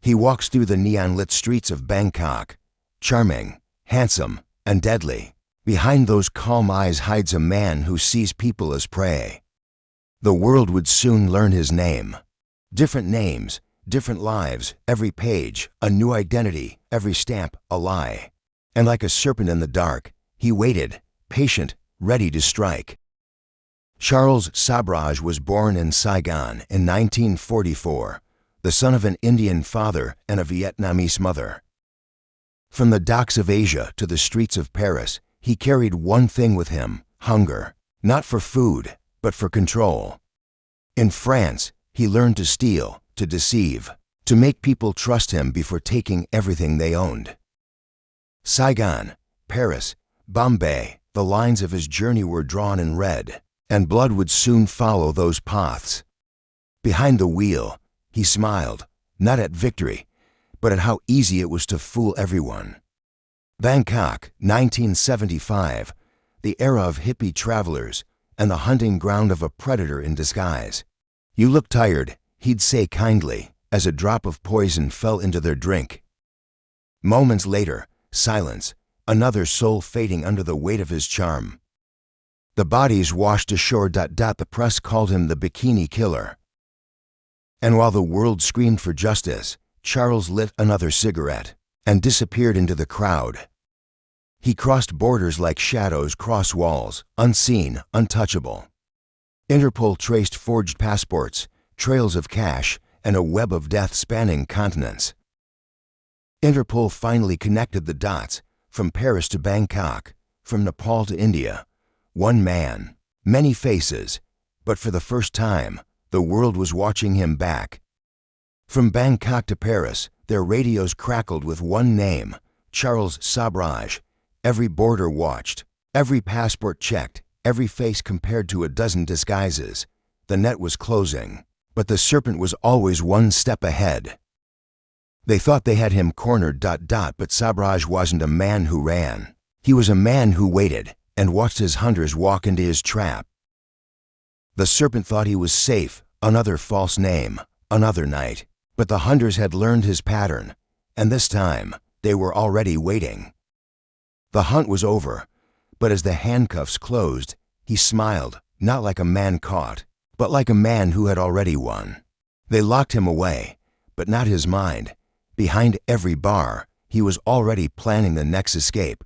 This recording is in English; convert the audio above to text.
He walks through the neon-lit streets of Bangkok, charming, handsome, and deadly. Behind those calm eyes hides a man who sees people as prey. The world would soon learn his name. Different names, different lives, every page, a new identity, every stamp, a lie. And like a serpent in the dark, he waited, patient, ready to strike. Charles Sobhraj was born in Saigon in 1944, the son of an Indian father and a Vietnamese mother. From the docks of Asia to the streets of Paris, he carried one thing with him: hunger, not for food, but for control. In France, he learned to steal, to deceive, to make people trust him before taking everything they owned. Saigon, Paris, Bombay, the lines of his journey were drawn in red, and blood would soon follow those paths. Behind the wheel, he smiled, not at victory, but at how easy it was to fool everyone. Bangkok, 1975, the era of hippie travelers and the hunting ground of a predator in disguise. "You look tired," he'd say kindly, as a drop of poison fell into their drink. Moments later, silence, another soul fading under the weight of his charm. The bodies washed ashore. The press called him the Bikini Killer. And while the world screamed for justice, Charles lit another cigarette and disappeared into the crowd. He crossed borders like shadows cross walls, unseen, untouchable. Interpol traced forged passports, trails of cash, and a web of death spanning continents. Interpol finally connected the dots, from Paris to Bangkok, from Nepal to India. One man, many faces, but for the first time, the world was watching him back. From Bangkok to Paris, their radios crackled with one name: Charles Sobhraj. Every border watched, every passport checked, every face compared to a dozen disguises. The net was closing, but the serpent was always one step ahead. They thought they had him cornered. But Sobhraj wasn't a man who ran. He was a man who waited and watched his hunters walk into his trap. The serpent thought he was safe, another false name, another night. But the hunters had learned his pattern, and this time they were already waiting. The hunt was over, but as the handcuffs closed, he smiled, not like a man caught, but like a man who had already won. They locked him away, but not his mind. Behind every bar, he was already planning the next escape.